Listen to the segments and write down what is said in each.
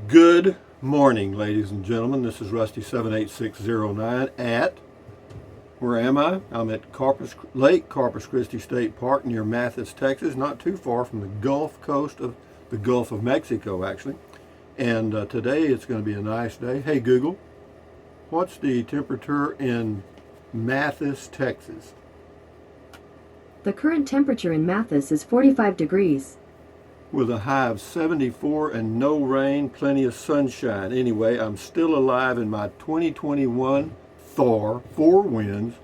Good morning, ladies and gentlemen. This is Rusty 78609 at, where am I? I'm at Lake Corpus Christi State Park near Mathis, Texas, not too far from the Gulf Coast of the Gulf of Mexico, actually. And today it's going to be a nice day. Hey Google, what's the temperature in Mathis, Texas? The current temperature in Mathis is 45 degrees. With a high of 74 and no rain, plenty of sunshine. Anyway, I'm still alive in my 2021 Thor 4 Winds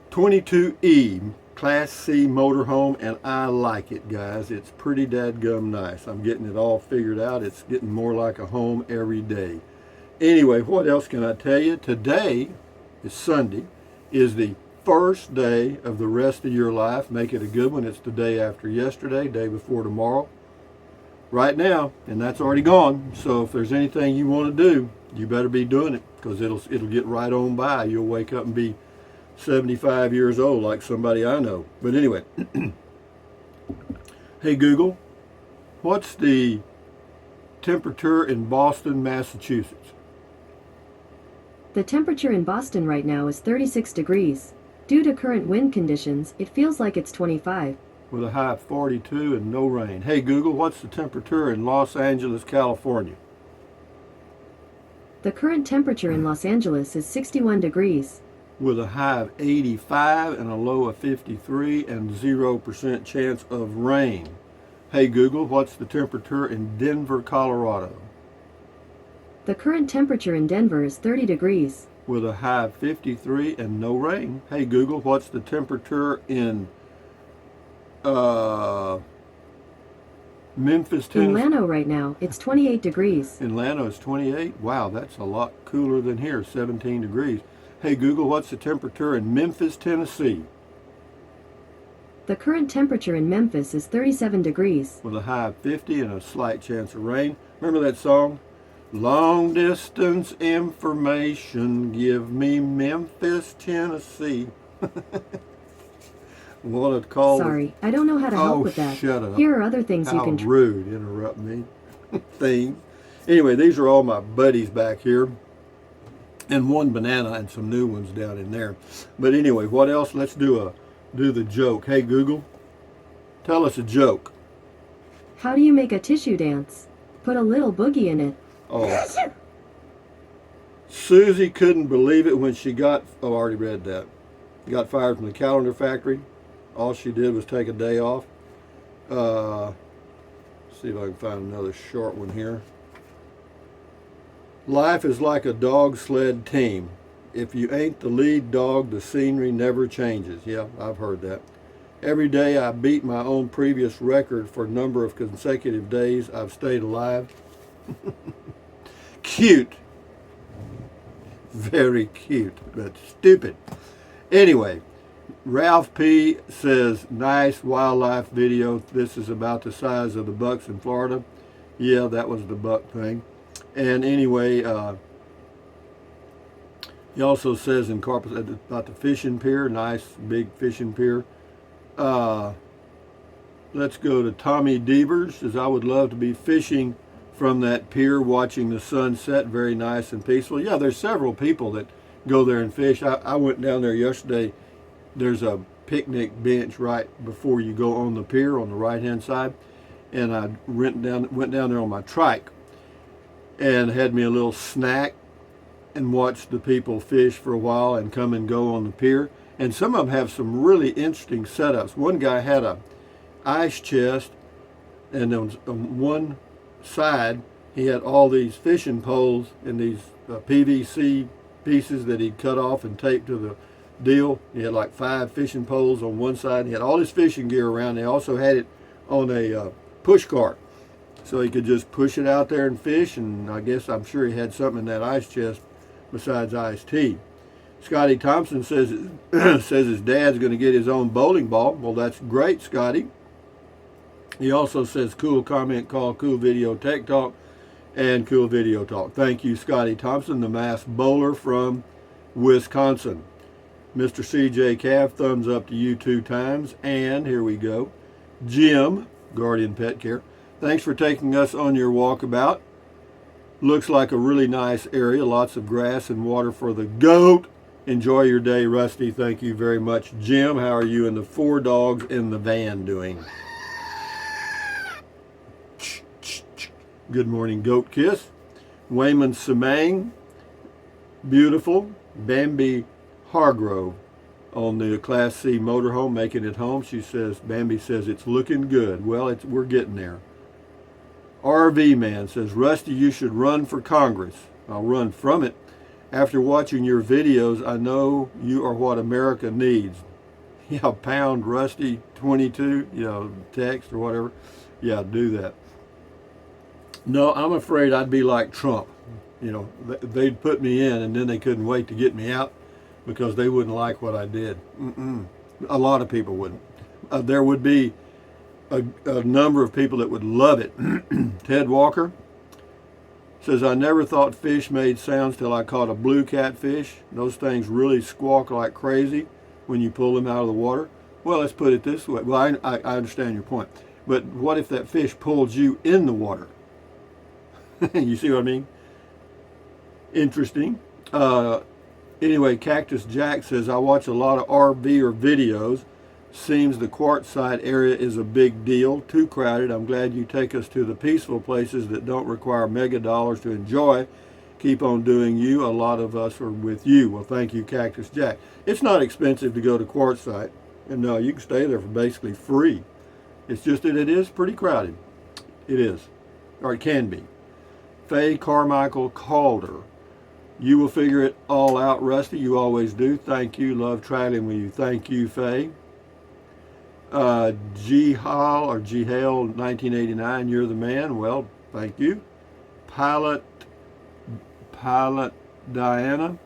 22E Class C motorhome, and I like it, guys. It's pretty dadgum nice. I'm getting it all figured out. It's getting more like a home every day. Anyway, what else can I tell you? Today is Sunday, is the first day of the rest of your life. Make it a good one. It's the day after yesterday, day before tomorrow, right now, and that's already gone. So if there's anything you want to do, you better be doing it, because it'll get right on by. You'll wake up and be 75 years old like somebody I know. But anyway, hey Google, what's the temperature in Boston, Massachusetts? The temperature in Boston right now is 36 degrees. Due to current wind conditions, it feels like it's 25. With a high of 42 and no rain. Hey Google, what's the temperature in Los Angeles, California? The current temperature in Los Angeles is 61 degrees. With a high of 85 and a low of 53 and 0% chance of rain. Hey Google, what's the temperature in Denver, Colorado? The current temperature in Denver is 30 degrees. With a high of 53 and no rain. Hey Google, what's the temperature in Memphis, Tennessee? In Llano right now, it's 28 degrees. In Llano it's 28? Wow, that's a lot cooler than here, 17 degrees. Hey Google, what's the temperature in Memphis, Tennessee? The current temperature in Memphis is 37 degrees. With a high of 50 and a slight chance of rain. Remember that song? Long distance information, give me Memphis, Tennessee. Want to call? Sorry, I don't know how to help with that. Shut up. Here are other things you can How rude, interrupt me. Things. Anyway, these are all my buddies back here. And one banana and some new ones down in there. But anyway, what else? Let's do the joke. Hey Google, tell us a joke. How do you make a tissue dance? Put a little boogie in it. Oh. Susie couldn't believe it when she got, I already read that. Got fired from the calendar factory. All she did was take a day off. See if I can find another short one here. Life is like a dog sled team. If you ain't the lead dog, the scenery never changes. Yeah, I've heard that. Every day I beat my own previous record for number of consecutive days I've stayed alive. Cute. Very cute, but stupid. Anyway, Ralph P. says, nice wildlife video. This is about the size of the bucks in Florida. Yeah, that was the buck thing. And anyway, he also says in Corpus about the fishing pier, nice big fishing pier. Let's go to Tommy Devers, says, I would love to be fishing from that pier watching the sunset, very nice and peaceful. Yeah, there's several people that go there and fish. I went down there yesterday. There's a picnic bench right before you go on the pier on the right hand side, and I went down there on my trike and had me a little snack and watched the people fish for a while and come and go on the pier. And some of them have some really interesting setups. One guy had a ice chest, and on one side he had all these fishing poles and these PVC pieces that he'd cut off and taped to the deal. He had like 5 fishing poles on one side. He had all his fishing gear around. He also had it on a push cart, so he could just push it out there and fish. And I'm sure he had something in that ice chest besides iced tea. Scotty Thompson says says his dad's going to get his own bowling ball. Well, that's great, Scotty. He also says cool comment call, cool video tech talk, and cool video talk. Thank you, Scotty Thompson, the mass bowler from Wisconsin. Mr. CJ Cav, thumbs up to you 2 times. And here we go. Jim Guardian Pet Care. Thanks for taking us on your walkabout. Looks like a really nice area. Lots of grass and water for the goat. Enjoy your day, Rusty. Thank you very much. Jim, how are you and the 4 dogs in the van doing? Good morning, Goat Kiss. Wayman Semang, beautiful. Bambi Hargrove on the Class C motorhome, making it home. She says, Bambi says it's looking good. Well, we're getting there. RV Man says, Rusty, you should run for Congress. I'll run from it. After watching your videos, I know you are what America needs. Yeah, pound Rusty 22, text or whatever. Yeah, do that. No, I'm afraid I'd be like Trump. They'd put me in and then they couldn't wait to get me out because they wouldn't like what I did. A lot of people wouldn't. There would be a number of people that would love it. Ted Walker says, I never thought fish made sounds till I caught a blue catfish. Those things really squawk like crazy when you pull them out of the water. Well, let's put it this way. Well, I understand your point. But what if that fish pulls you in the water? You see what I mean? Interesting. Anyway, Cactus Jack says, I watch a lot of RVer videos. Seems the Quartzsite area is a big deal. Too crowded. I'm glad you take us to the peaceful places that don't require mega dollars to enjoy. Keep on doing you. A lot of us are with you. Well, thank you, Cactus Jack. It's not expensive to go to Quartzsite. And no, you can stay there for basically free. It's just that it is pretty crowded. It is. Or it can be. Faye Carmichael Calder. You will figure it all out, Rusty. You always do. Thank you. Love traveling with you. Thank you, Faye. G-Hall or G-Hale 1989, you're the man. Well, thank you. Pilot Diana,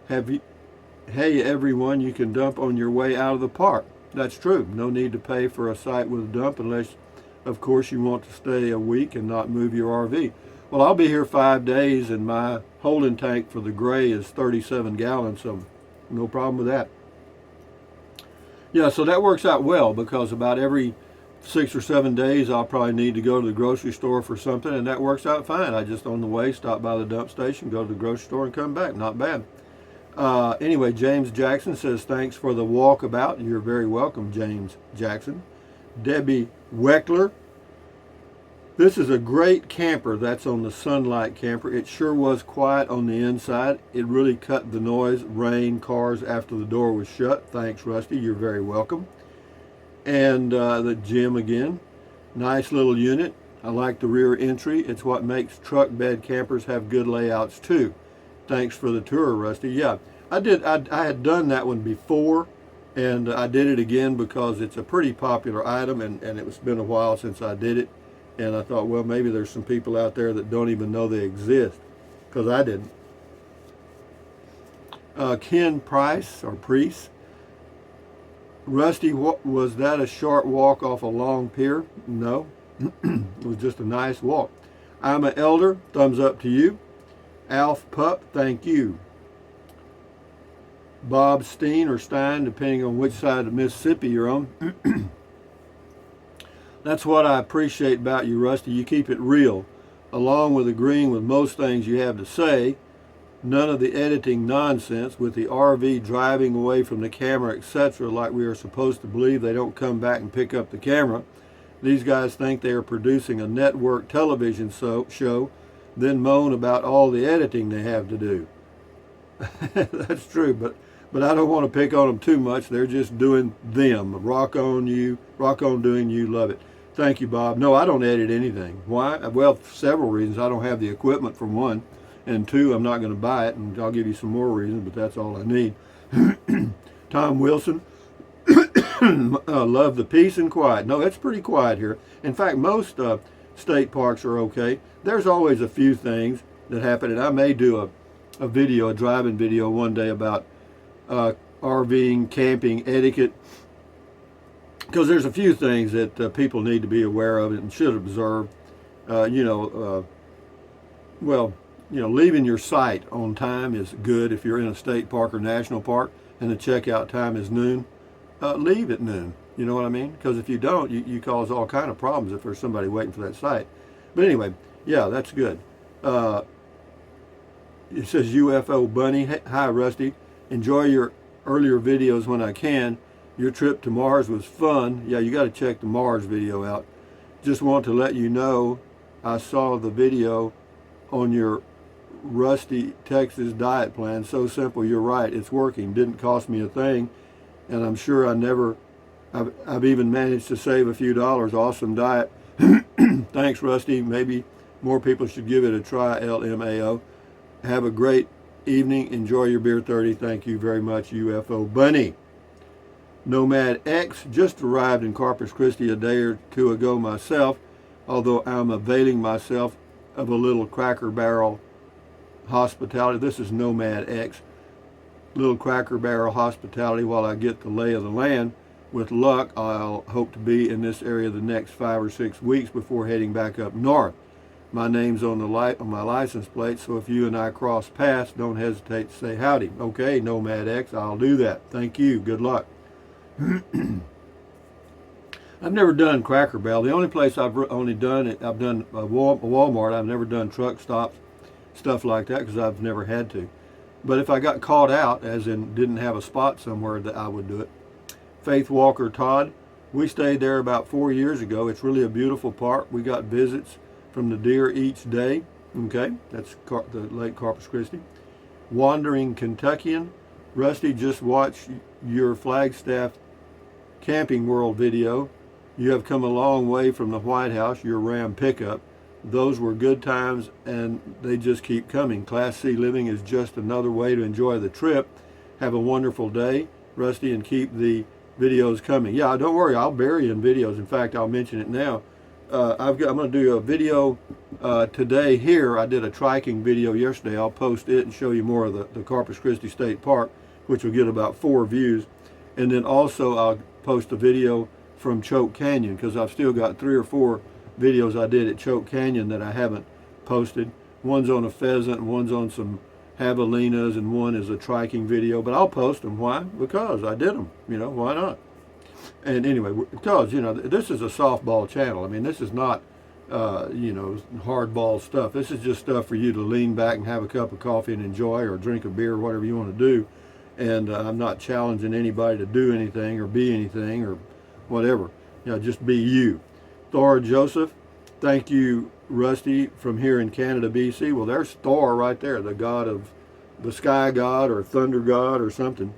hey everyone, you can dump on your way out of the park. That's true. No need to pay for a site with a dump unless, of course, you want to stay a week and not move your RV. Well, I'll be here 5 days and my holding tank for the gray is 37 gallons, so no problem with that. Yeah, so that works out well because about every 6 or 7 days I'll probably need to go to the grocery store for something, and that works out fine. I just on the way stop by the dump station, go to the grocery store, and come back. Not bad. Anyway, James Jackson says, thanks for the walkabout. You're very welcome, James Jackson. Debbie Weckler. This is a great camper. That's on the Sunlight camper. It sure was quiet on the inside. It really cut the noise, rain, cars after the door was shut. Thanks, Rusty. You're very welcome. And the Jim again. Nice little unit. I like the rear entry. It's what makes truck bed campers have good layouts too. Thanks for the tour, Rusty. Yeah, I had done that one before, and I did it again because it's a pretty popular item, and it's been a while since I did it. And I thought, well, maybe there's some people out there that don't even know they exist, because I didn't. Ken Price, or Priest. Rusty, was that a short walk off a long pier? No, it was just a nice walk. I'm an elder, thumbs up to you. Alf Pup, thank you. Bob Steen, or Stein, depending on which side of Mississippi you're on. That's what I appreciate about you, Rusty. You keep it real. Along with agreeing with most things you have to say, none of the editing nonsense with the RV driving away from the camera, etc., like we are supposed to believe they don't come back and pick up the camera. These guys think they are producing a network television show, then moan about all the editing they have to do. That's true, but I don't want to pick on them too much. They're just doing them. Rock on you, rock on doing you, love it. Thank you, Bob. No, I don't edit anything. Why? Well, for several reasons. I don't have the equipment, for one. And two, I'm not going to buy it, and I'll give you some more reasons, but that's all I need. Tom Wilson. Love the peace and quiet. No, it's pretty quiet here. In fact, most state parks are okay. There's always a few things that happen, and I may do a video, a driving video one day about RVing, camping, etiquette, because there's a few things that people need to be aware of and should observe. Leaving your site on time is good if you're in a state park or national park and the checkout time is noon. Leave at noon. You know what I mean? Because if you don't, you cause all kind of problems if there's somebody waiting for that site. But anyway, yeah, that's good. It says UFO Bunny. Hi, Rusty. Enjoy your earlier videos when I can. Your trip to Mars was fun. Yeah, you got to check the Mars video out. Just want to let you know I saw the video on your Rusty Texas diet plan. So simple. You're right. It's working. Didn't cost me a thing. And I'm sure I've even managed to save a few dollars. Awesome diet. Thanks, Rusty. Maybe more people should give it a try. LMAO. Have a great evening. Enjoy your beer 30. Thank you very much, UFO Bunny. Nomad X just arrived in Corpus Christi a day or two ago myself, although I'm availing myself of a little Cracker Barrel hospitality. This is Nomad X. Little Cracker Barrel hospitality while I get the lay of the land. With luck, I'll hope to be in this area the next 5 or 6 weeks before heading back up north. My name's on my license plate, so if you and I cross paths, don't hesitate to say howdy. Okay, Nomad X, I'll do that. Thank you. Good luck. I've never done Cracker Barrel. The only place I've only done it, I've done Walmart. I've never done truck stops, stuff like that, because I've never had to. But if I got caught out, as in didn't have a spot somewhere, that I would do it. Faith Walker Todd, we stayed there about 4 years ago. It's really a beautiful park. We got visits from the deer each day. Okay, that's the Lake Corpus Christi. Wandering Kentuckian, Rusty, just watched your Flagstaff Camping World video. You have come a long way from the White House, your Ram pickup. Those were good times and they just keep coming. Class C living is just another way to enjoy the trip. Have a wonderful day, Rusty, and keep the videos coming. Yeah, don't worry, I'll bury you in videos. In fact, I'll mention it now. I'm going to do a video today here. I did a triking video yesterday. I'll post it and show you more of the Corpus Christi State Park, which will get about 4 views. And then also I'll post a video from Choke Canyon, because I've still got 3 or 4 videos I did at Choke Canyon that I haven't posted. One's on a pheasant, one's on some javelinas, and one is a triking video. But I'll post them. Why? Because I did them. You know, why not? And anyway, because, you know, this is a softball channel. I mean, this is not, you know, hardball stuff. This is just stuff for you to lean back and have a cup of coffee and enjoy, or drink a beer, or whatever you want to do. And I'm not challenging anybody to do anything or be anything or whatever. You know, just be you. Thor Joseph, thank you, Rusty, from here in Canada, BC. Well, there's Thor right there, the god of the sky god or thunder god or something.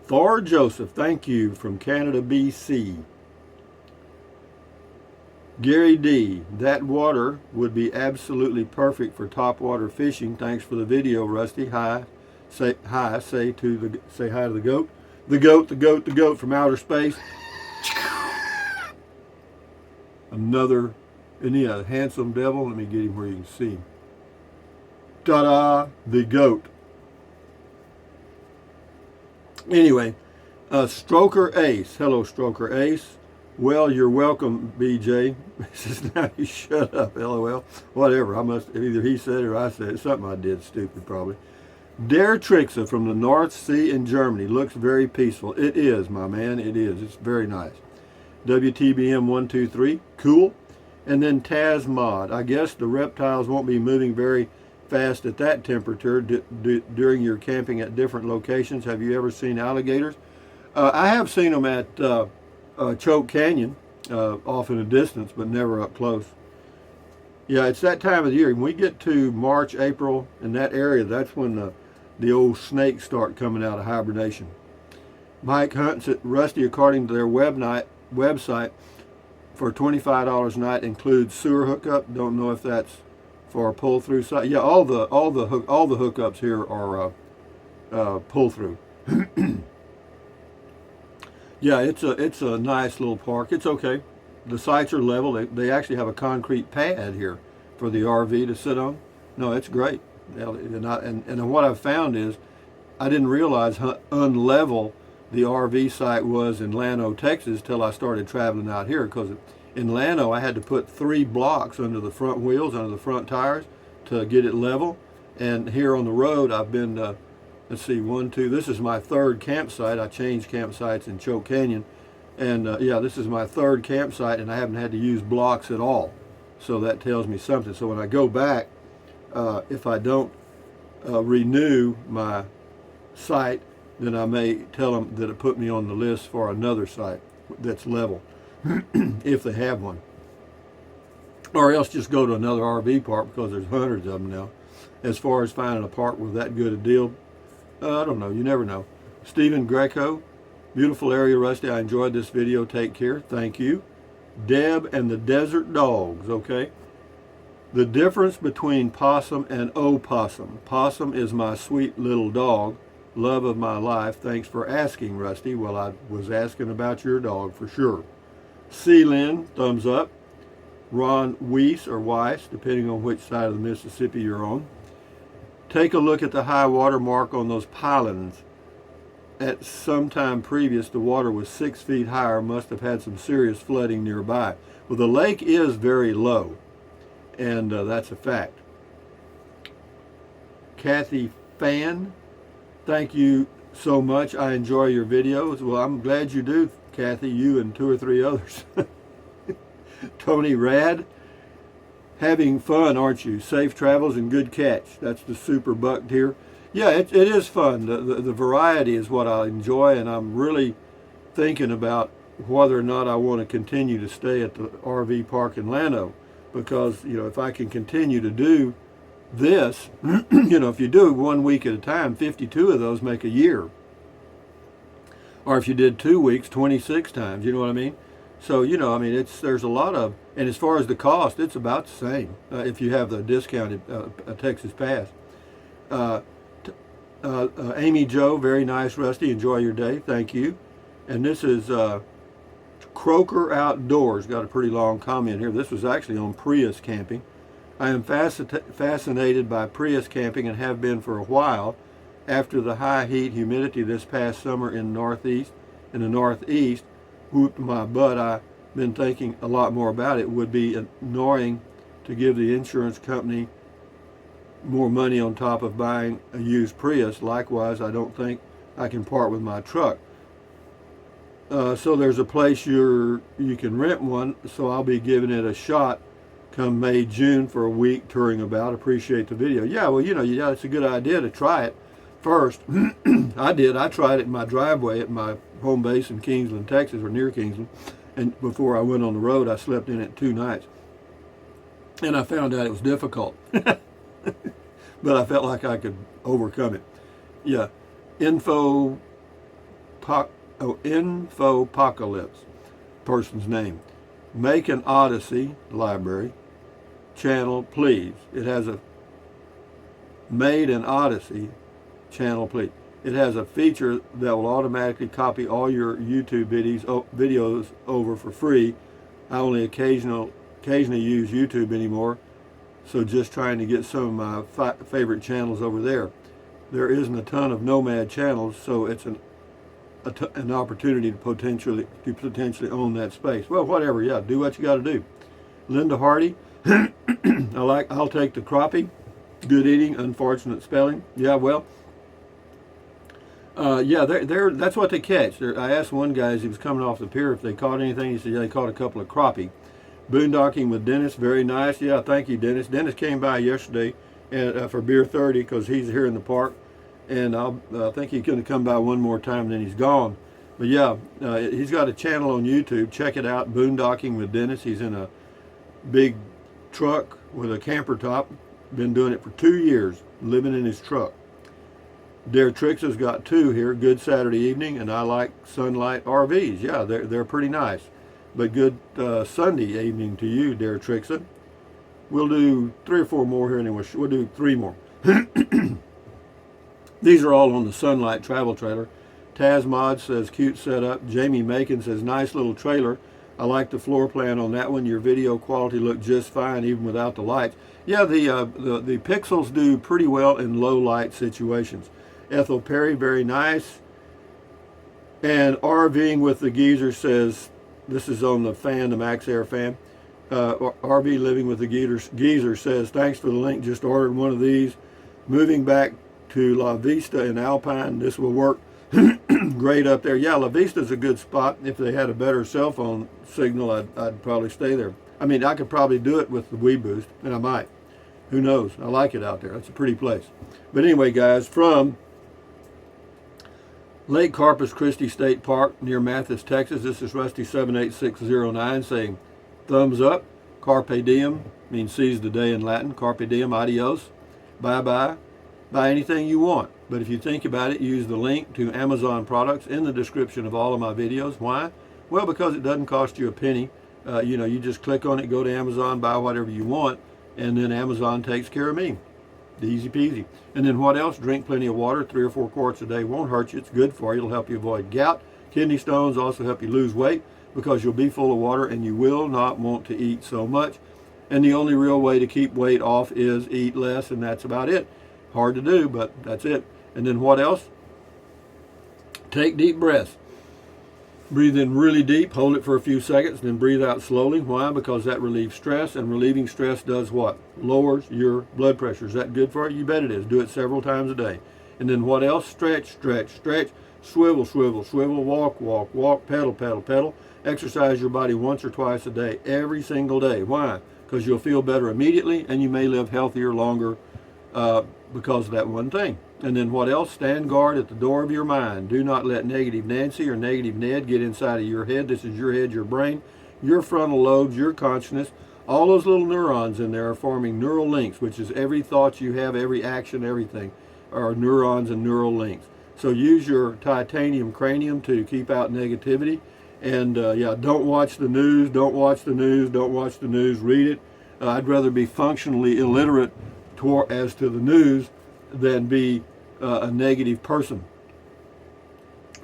Thor Joseph, thank you, from Canada, BC. Gary D, that water would be absolutely perfect for topwater fishing. Thanks for the video, Rusty. Hi. Say hi. Say hi to the goat. The goat from outer space. Another, isn't he a handsome devil? Let me get him where you can see him. Ta-da, the goat. Anyway, Stroker Ace. Hello, Stroker Ace. Well, you're welcome, BJ. Says, now you shut up, LOL. Whatever, I must, either he said it or I said it. Something I did stupid, probably. Der Trixa from the North Sea in Germany. Looks very peaceful. It is, my man, it is. It's very nice. WTBM 123, cool. And then Taz Mod. I guess the reptiles won't be moving very fast at that temperature during your camping at different locations. Have you ever seen alligators? I have seen them at Choke Canyon, off in the distance, but never up close. Yeah, it's that time of the year. When we get to March, April, in that area, that's when the old snakes start coming out of hibernation. Mike Hunt, Rusty, according to their website, for $25 a night includes sewer hookup. Don't know if that's for a pull-through site. Yeah, all the hookups here are pull-through. Yeah, it's a nice little park. It's okay. The sites are level. They actually have a concrete pad here for the RV to sit on. No, it's great. And what I've found is I didn't realize how unlevel the RV site was in Llano, Texas, till I started traveling out here. Because in Llano, I had to put 3 blocks under the front wheels, under the front tires, to get it level. And here on the road, I've been let's see, one, two. This is my third campsite. I changed campsites in Choke Canyon. And yeah, this is my third campsite, and I haven't had to use blocks at all. So that tells me something. So when I go back, if I don't renew my site, then I may tell them that it put me on the list for another site that's level, if they have one. Or else just go to another RV park, because there's hundreds of them now. As far as finding a park with that good a deal, I don't know. You never know. Stephen Greco, beautiful area, Rusty. I enjoyed this video. Take care. Thank you. Deb and the Desert Dogs. Okay. The difference between possum and opossum. Possum is my sweet little dog, love of my life. Thanks for asking, Rusty. Well, I was asking about your dog for sure. Lynn, thumbs up. Ron Weiss, or Weiss, depending on which side of the Mississippi you're on. Take a look at the high water mark on those pylons. At some time previous, the water was 6 feet higher, must have had some serious flooding nearby. Well, the lake is very low, and that's a fact. Kathy Fan, thank you so much. I enjoy your videos. Well, I'm glad you do, Kathy, you and 2 or 3 others. Tony Rad, having fun, aren't you? Safe travels and good catch. That's the super buck deer. Yeah, it is fun. The variety is what I enjoy, and I'm really thinking about whether or not I want to continue to stay at the RV park in Llano, because, you know, if I can continue to do this, you know, if you do 1 week at a time, 52 of those make a year. Or if you did 2 weeks, 26 times, you know what I mean? So, you know, I mean, there's a lot of, and as far as the cost, it's about the same if you have the discounted Texas Pass. Amy Jo, very nice, Rusty. Enjoy your day. Thank you. And this is Croker Outdoors. Got a pretty long comment here. This was actually on Prius camping. I am fascinated by Prius camping and have been for a while. After the high heat humidity this past summer in the Northeast, whooped my butt. I've been thinking a lot more about it. It would be annoying to give the insurance company more money on top of buying a used Prius. Likewise, I don't think I can part with my truck. So there's a place you can rent one, so I'll be giving it a shot come May, June for a week touring about. Appreciate the video. Yeah, well, you know, yeah, it's a good idea to try it first. I did. I tried it in my driveway at my home base in Kingsland, Texas, or near Kingsland. And before I went on the road, I slept in it 2 nights. And I found out it was difficult. But I felt like I could overcome it. Yeah. Infopocalypse, person's name. Make an Odyssey library channel, please. It has a Made an Odyssey channel, please. It has a feature that will automatically copy all your YouTube videos over for free. I only occasionally use YouTube anymore, so just trying to get some of my favorite channels over there. There isn't a ton of Nomad channels, so it's an opportunity to potentially own that space. Well, whatever, yeah, do what you got to do. Linda Hardy, I'll take the crappie. Good eating, unfortunate spelling. Yeah, well, yeah, that's what they catch. I asked one guy as he was coming off the pier if they caught anything. He said, yeah, they caught a couple of crappie. Boondocking with Dennis, very nice. Yeah, thank you, Dennis. Dennis came by yesterday and for Beer 30 because he's here in the park, and I think he's going to come by one more time, then he's gone. But yeah, he's got a channel on YouTube. Check it out, Boondocking with Dennis. He's in a big truck with a camper top. Been doing it for 2 years, living in his truck. Dare Tricks has got 2 here. Good Saturday evening, and I like Sunlight RVs. Yeah, they're pretty nice. But good Sunday evening to you, Dare Trixa. We'll do 3 or 4 more here anyway. We'll do 3 more. These are all on the Sunlight travel trailer. Taz Mod says cute setup. Jamie Macon says nice little trailer. I like the floor plan on that one. Your video quality looked just fine even without the lights. Yeah, the pixels do pretty well in low light situations. Ethel Perry, very nice. And RVing with the Geezer says, this is on the fan, the Max Air fan. RV Living with the Geezer says, thanks for the link, just ordered one of these. Moving back to La Vista in Alpine. This will work great up there. Yeah, La Vista's a good spot. If they had a better cell phone signal, I'd probably stay there. I mean, I could probably do it with the WeBoost, and I might. Who knows? I like it out there. It's a pretty place. But anyway, guys, from Lake Corpus Christi State Park near Mathis, Texas, this is Rusty78609 saying thumbs up. Carpe diem means seize the day in Latin. Carpe diem, adios, bye-bye. Buy anything you want. But if you think about it, use the link to Amazon products in the description of all of my videos. Why? Well, because it doesn't cost you a penny. You just click on it, go to Amazon, buy whatever you want, and then Amazon takes care of me. Easy peasy. And then what else? Drink plenty of water. 3 or 4 quarts a day won't hurt you. It's good for you. It'll help you avoid gout. Kidney stones also help you lose weight because you'll be full of water and you will not want to eat so much. And the only real way to keep weight off is eat less, and that's about it. Hard to do, but that's it. And then what else? Take deep breaths. Breathe in really deep, hold it for a few seconds, then breathe out slowly. Why? Because that relieves stress, and relieving stress does what? Lowers your blood pressure. Is that good for you? You bet it is. Do it several times a day. And then what else? Stretch, stretch, stretch. Swivel, swivel, swivel. Walk, walk, walk. Pedal, pedal, pedal. Exercise your body once or twice a day, every single day. Why? Because you'll feel better immediately, and you may live healthier longer because of that one thing. And then what else? Stand guard at the door of your mind. Do not let negative Nancy or negative Ned get inside of your head. This is your head, your brain, your frontal lobes, your consciousness. All those little neurons in there are forming neural links, which is every thought you have, every action, everything are neurons and neural links. So use your titanium cranium to keep out negativity. And yeah, don't watch the news, don't watch the news, don't watch the news, read it. I'd rather be functionally illiterate as to the news than be a negative person.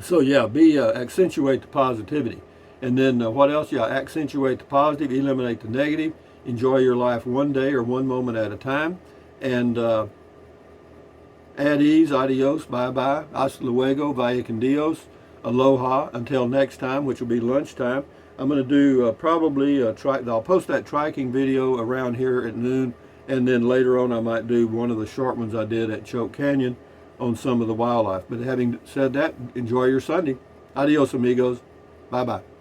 So yeah, accentuate the positivity. And then what else? Yeah, accentuate the positive, eliminate the negative, enjoy your life one day or one moment at a time. And at ease, adios, bye-bye, hasta luego, vaya con Dios, aloha, until next time, which will be lunchtime. I'm going to do I'll post that triking video around here at noon. And then later on, I might do one of the short ones I did at Choke Canyon on some of the wildlife. But having said that, enjoy your Sunday. Adios, amigos. Bye-bye.